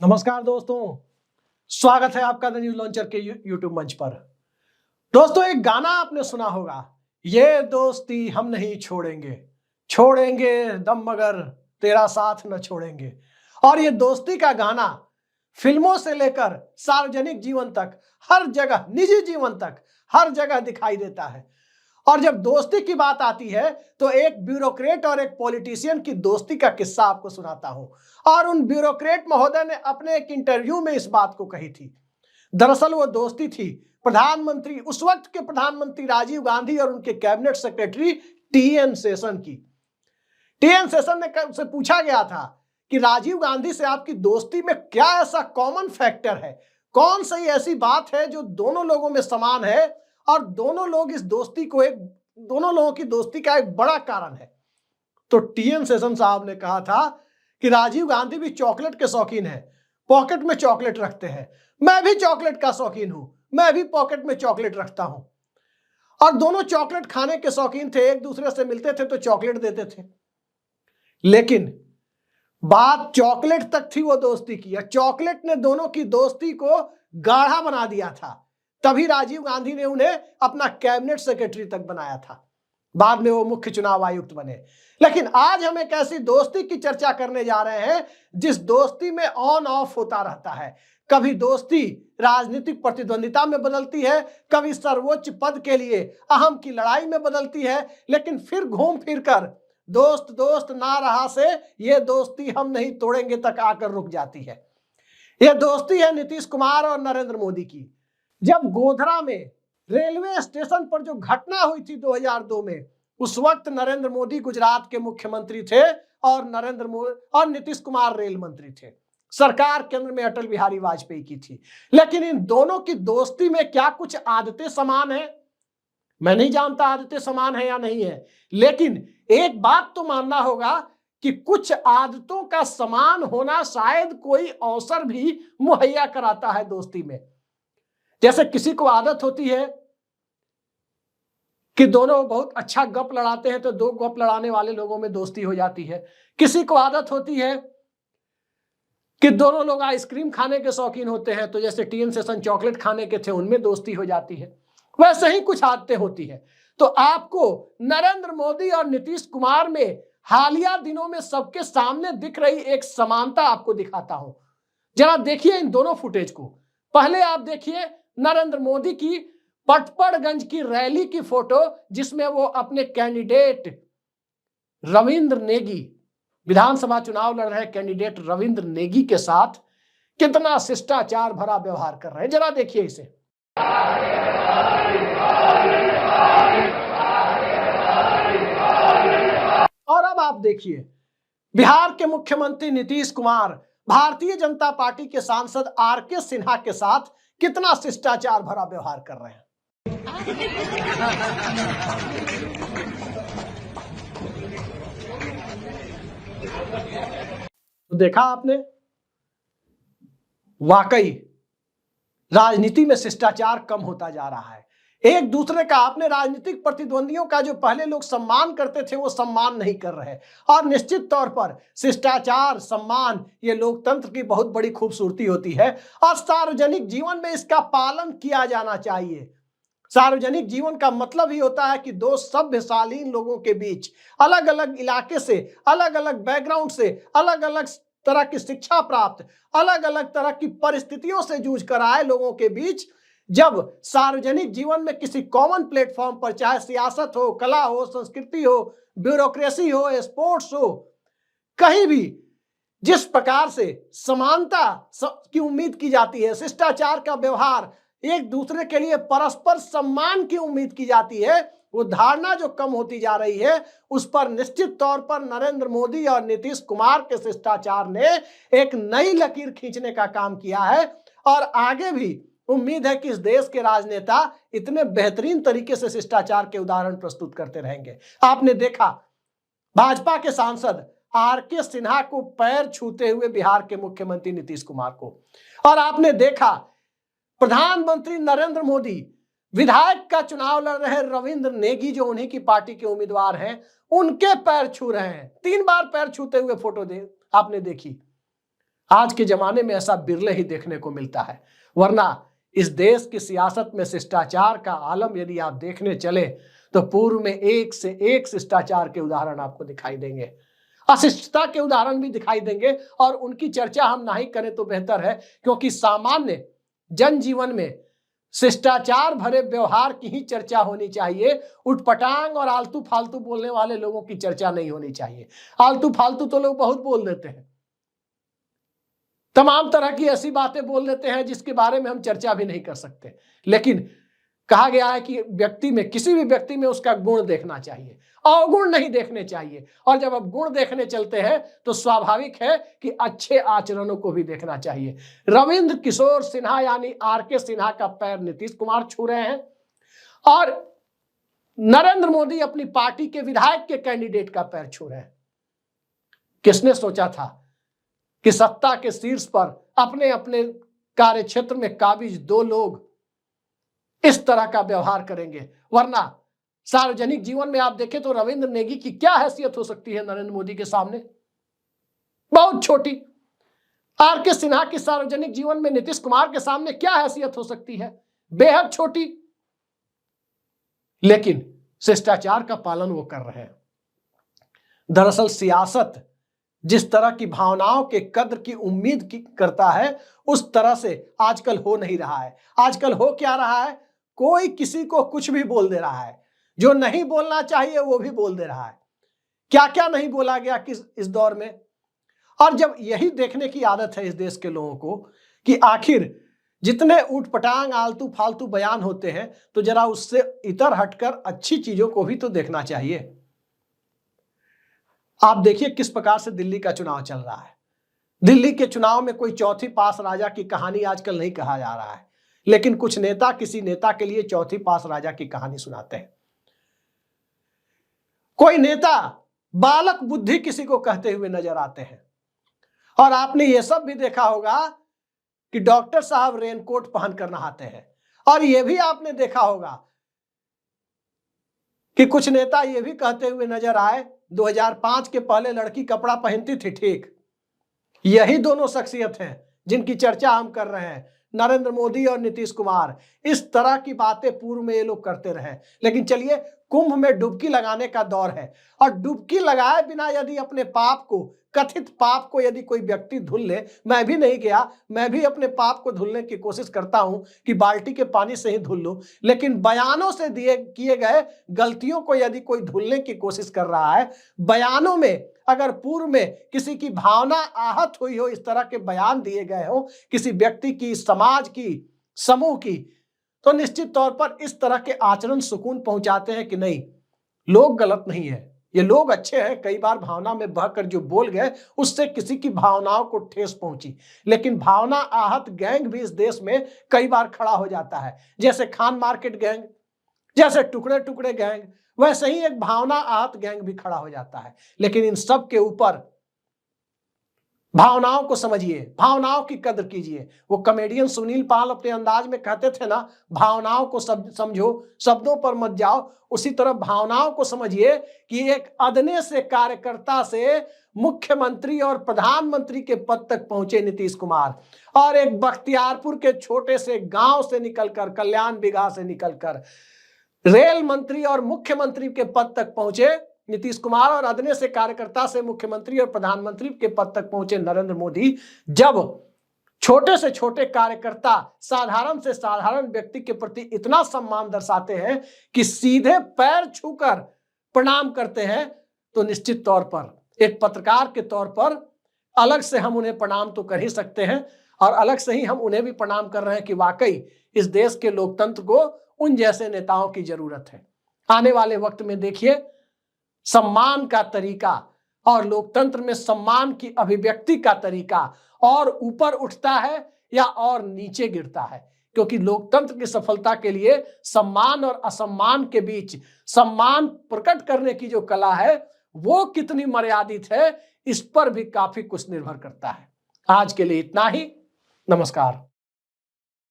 नमस्कार दोस्तों, स्वागत है आपका द न्यूज लॉन्चर के यूट्यूब मंच पर। दोस्तों, एक गाना आपने सुना होगा, ये दोस्ती हम नहीं छोड़ेंगे, छोड़ेंगे दम मगर तेरा साथ न छोड़ेंगे। और ये दोस्ती का गाना फिल्मों से लेकर सार्वजनिक जीवन तक, हर जगह, निजी जीवन तक हर जगह दिखाई देता है। और जब दोस्ती की बात आती है तो एक ब्यूरोक्रेट और एक पॉलिटिशियन की दोस्ती का किस्सा आपको सुनाता हूं। और उन ब्यूरोक्रेट महोदय ने अपने एक इंटरव्यू में इस बात को कही थी। दरअसल वो दोस्ती थी प्रधानमंत्री, उस वक्त के प्रधानमंत्री राजीव गांधी और उनके कैबिनेट सेक्रेटरी टीएन शेषन की। टीएन शेषन ने उससे पूछा गया था कि राजीव गांधी से आपकी दोस्ती में क्या ऐसा कॉमन फैक्टर है, कौन सी ऐसी बात है जो दोनों लोगों में समान है और दोनों लोग इस दोस्ती को दोनों लोगों की दोस्ती का एक बड़ा कारण है। तो टीएन शेषन साहब ने कहा था कि राजीव गांधी भी चॉकलेट के शौकीन है, पॉकेट में चॉकलेट रखते हैं। मैं भी चॉकलेट का शौकीन हूं, मैं भी पॉकेट में चॉकलेट रखता हूं। और दोनों चॉकलेट खाने के शौकीन थे, एक दूसरे से मिलते थे तो चॉकलेट देते थे। लेकिन बात चॉकलेट तक थी वो दोस्ती की, चॉकलेट ने दोनों की दोस्ती को गाढ़ा बना दिया था। तभी राजीव गांधी ने उन्हें अपना कैबिनेट सेक्रेटरी तक बनाया था। बाद में वो मुख्य चुनाव आयुक्त बने। लेकिन आज हम एक ऐसी दोस्ती की चर्चा करने जा रहे हैं जिस दोस्ती में ऑन ऑफ होता रहता है। कभी दोस्ती राजनीतिक प्रतिद्वंदिता में बदलती है, कभी सर्वोच्च पद के लिए अहम की लड़ाई में बदलती है, लेकिन फिर घूम फिर कर दोस्त दोस्त ना रहा से ये दोस्ती हम नहीं तोड़ेंगे तक आकर रुक जाती है। यह दोस्ती है नीतीश कुमार और नरेंद्र मोदी की। जब गोधरा में रेलवे स्टेशन पर जो घटना हुई थी 2002 में, उस वक्त नरेंद्र मोदी गुजरात के मुख्यमंत्री थे और नीतीश कुमार रेल मंत्री थे। सरकार केंद्र में अटल बिहारी वाजपेयी की थी। लेकिन इन दोनों की दोस्ती में क्या कुछ आदतें समान है? मैं नहीं जानता आदतें समान है या नहीं है, लेकिन एक बात तो मानना होगा कि कुछ आदतों का समान होना शायद कोई अवसर भी मुहैया कराता है दोस्ती में। जैसे किसी को आदत होती है कि दोनों बहुत अच्छा गप लड़ाते हैं तो दो गप लड़ाने वाले लोगों में दोस्ती हो जाती है। किसी को आदत होती है कि दोनों लोग आइसक्रीम खाने के शौकीन होते हैं, तो जैसे टीएन शेषन चॉकलेट खाने के थे, उनमें दोस्ती हो जाती है। वैसे ही कुछ आदतें होती है। तो आपको नरेंद्र मोदी और नीतीश कुमार में हालिया दिनों में सबके सामने दिख रही एक समानता आपको दिखाता हूं। जरा देखिए इन दोनों फुटेज को। पहले आप देखिए नरेंद्र मोदी की पटपड़गंज की रैली की फोटो, जिसमें वो अपने कैंडिडेट रविंद्र नेगी, विधानसभा चुनाव लड़ रहे कैंडिडेट रविंद्र नेगी के साथ कितना शिष्टाचार भरा व्यवहार कर रहे हैं। जरा देखिए इसे। और अब आप देखिए बिहार के मुख्यमंत्री नीतीश कुमार भारतीय जनता पार्टी के सांसद आरके सिन्हा के साथ कितना शिष्टाचार भरा व्यवहार कर रहे हैं। तो देखा आपने, वाकई राजनीति में शिष्टाचार कम होता जा रहा है। एक दूसरे का, अपने राजनीतिक प्रतिद्वंदियों का जो पहले लोग सम्मान करते थे वो सम्मान नहीं कर रहे। और निश्चित तौर पर शिष्टाचार, सम्मान, ये लोकतंत्र की बहुत बड़ी खूबसूरती होती है और सार्वजनिक जीवन में इसका पालन किया जाना चाहिए। सार्वजनिक जीवन का मतलब ही होता है कि दो सभ्यशालीन लोगों के बीच, अलग अलग इलाके से, अलग अलग बैकग्राउंड से, अलग अलग तरह की शिक्षा प्राप्त, अलग अलग तरह की परिस्थितियों से जूझ कर आए लोगों के बीच जब सार्वजनिक जीवन में किसी कॉमन प्लेटफॉर्म पर, चाहे सियासत हो, कला हो, संस्कृति हो, ब्यूरोक्रेसी हो, स्पोर्ट्स हो, कहीं भी जिस प्रकार से समानता की उम्मीद की जाती है, शिष्टाचार का व्यवहार, एक दूसरे के लिए परस्पर सम्मान की उम्मीद की जाती है, वो धारणा जो कम होती जा रही है, उस पर निश्चित तौर पर नरेंद्र मोदी और नीतीश कुमार के शिष्टाचार ने एक नई लकीर खींचने का काम किया है। और आगे भी उम्मीद है कि इस देश के राजनेता इतने बेहतरीन तरीके से शिष्टाचार के उदाहरण प्रस्तुत करते रहेंगे। आपने देखा भाजपा के सांसद आरके सिन्हा को पैर छूते हुए बिहार के मुख्यमंत्री नीतीश कुमार को, और आपने देखा प्रधानमंत्री नरेंद्र मोदी विधायक का चुनाव लड़ रहे रविंद्र नेगी, जो उन्हीं की पार्टी के उम्मीदवार हैं, उनके पैर छू रहे हैं। 3 बार पैर छूते हुए फोटो आपने देखी। आज के जमाने में ऐसा बिरले ही देखने को मिलता है, वरना इस देश की सियासत में शिष्टाचार का आलम यदि आप देखने चले तो पूर्व में एक से एक शिष्टाचार के उदाहरण आपको दिखाई देंगे, अशिष्टता के उदाहरण भी दिखाई देंगे, और उनकी चर्चा हम ना ही करें तो बेहतर है, क्योंकि सामान्य जनजीवन में शिष्टाचार भरे व्यवहार की ही चर्चा होनी चाहिए। उठपटांग और आलतू फालतू बोलने वाले लोगों की चर्चा नहीं होनी चाहिए। आलतू फालतू तो लोग बहुत बोल देते हैं, तमाम तरह की ऐसी बातें बोल देते हैं जिसके बारे में हम चर्चा भी नहीं कर सकते, लेकिन कहा गया है कि व्यक्ति में, किसी भी व्यक्ति में उसका गुण देखना चाहिए, अवगुण नहीं देखने चाहिए। और जब अब गुण देखने चलते हैं तो स्वाभाविक है कि अच्छे आचरणों को भी देखना चाहिए। रविंद्र किशोर सिन्हा यानी आर.के. सिन्हा का पैर नीतीश कुमार छू रहे हैं, और नरेंद्र मोदी अपनी पार्टी के विधायक के कैंडिडेट का पैर छू रहे हैं। किसने सोचा था कि सत्ता के शीर्ष पर अपने अपने कार्य क्षेत्र में काबिज दो लोग इस तरह का व्यवहार करेंगे। वरना सार्वजनिक जीवन में आप देखें तो रविंद्र नेगी की क्या हैसियत हो सकती है नरेंद्र मोदी के सामने, बहुत छोटी। आर.के. सिन्हा की सार्वजनिक जीवन में नीतीश कुमार के सामने क्या हैसियत हो सकती है, बेहद छोटी। लेकिन शिष्टाचार का पालन वो कर रहे हैं। दरअसल सियासत जिस तरह की भावनाओं के कद्र की उम्मीद करता है, उस तरह से आजकल हो नहीं रहा है। आजकल हो क्या रहा है, कोई किसी को कुछ भी बोल दे रहा है, जो नहीं बोलना चाहिए वो भी बोल दे रहा है। क्या क्या नहीं बोला गया इस दौर में। और जब यही देखने की आदत है इस देश के लोगों को कि आखिर जितने ऊटपटांग आलतू फालतू बयान होते हैं, तो जरा उससे इतर हटकर अच्छी चीजों को भी तो देखना चाहिए। आप देखिए किस प्रकार से दिल्ली का चुनाव चल रहा है। दिल्ली के चुनाव में कोई चौथी पास राजा की कहानी आजकल नहीं कहा जा रहा है, लेकिन कुछ नेता किसी नेता के लिए चौथी पास राजा की कहानी सुनाते हैं। कोई नेता बालक बुद्धि किसी को कहते हुए नजर आते हैं। और आपने यह सब भी देखा होगा कि डॉक्टर साहब रेनकोट पहनकर नहाते हैं। और यह भी आपने देखा होगा कि कुछ नेता यह भी कहते हुए नजर आए, 2005 के पहले लड़की कपड़ा पहनती थी, ठीक। यही दोनों शख्सियत हैं जिनकी चर्चा हम कर रहे हैं, नरेंद्र मोदी और नीतीश कुमार। इस तरह की बातें पूर्व में ये लोग करते रहे, लेकिन चलिए, कुंभ में डुबकी लगाने का दौर है, और डुबकी लगाए बिना यदि अपने पाप को, कथित पाप को यदि कोई व्यक्ति धुल ले, मैं भी नहीं गया, मैं भी अपने पाप को धुलने की कोशिश करता हूं कि बाल्टी के पानी से ही धुल लूं, लेकिन बयानों से किए गए गलतियों को यदि कोई धुलने की कोशिश कर रहा है, बयानों में अगर पूर्व में किसी की भावना आहत हुई हो, इस तरह के बयान दिए गए हो किसी व्यक्ति की, समाज की, समूह की, तो निश्चित तौर पर इस तरह के आचरण सुकून पहुंचाते हैं कि नहीं, लोग गलत नहीं है, ये लोग अच्छे हैं। कई बार भावना में बहकर जो बोल गए उससे किसी की भावनाओं को ठेस पहुंची, लेकिन भावना आहत गैंग भी इस देश में कई बार खड़ा हो जाता है, जैसे खान मार्केट गैंग, जैसे टुकड़े टुकड़े गैंग, वैसे ही एक भावना आहत गैंग भी खड़ा हो जाता है। लेकिन इन सब के ऊपर भावनाओं को समझिए, भावनाओं की कद्र कीजिए। वो कॉमेडियन सुनील पाल अपने अंदाज में कहते थे ना, भावनाओं को समझो, शब्दों पर मत जाओ। उसी तरह भावनाओं को समझिए कि एक अदने से कार्यकर्ता से मुख्यमंत्री और प्रधानमंत्री के पद तक पहुंचे नीतीश कुमार, और एक बख्तियारपुर के छोटे से गांव से निकलकर, कल्याण बिघा से निकलकर रेल मंत्री और मुख्यमंत्री के पद तक पहुंचे नीतीश कुमार, और अदने से कार्यकर्ता से मुख्यमंत्री और प्रधानमंत्री के पद तक पहुंचे नरेंद्र मोदी। जब छोटे से छोटे कार्यकर्ता साधारण से साधारण व्यक्ति के प्रति इतना सम्मान दर्शाते हैं कि सीधे पैर छूकर प्रणाम करते हैं, तो निश्चित तौर पर एक पत्रकार के तौर पर अलग से हम उन्हें प्रणाम तो कर ही सकते हैं, और अलग से ही हम उन्हें भी प्रणाम कर रहे हैं कि वाकई इस देश के लोकतंत्र को उन जैसे नेताओं की जरूरत है। आने वाले वक्त में देखिए, सम्मान का तरीका और लोकतंत्र में सम्मान की अभिव्यक्ति का तरीका और ऊपर उठता है या और नीचे गिरता है, क्योंकि लोकतंत्र की सफलता के लिए सम्मान और असम्मान के बीच सम्मान प्रकट करने की जो कला है वो कितनी मर्यादित है, इस पर भी काफी कुछ निर्भर करता है। आज के लिए इतना ही। नमस्कार।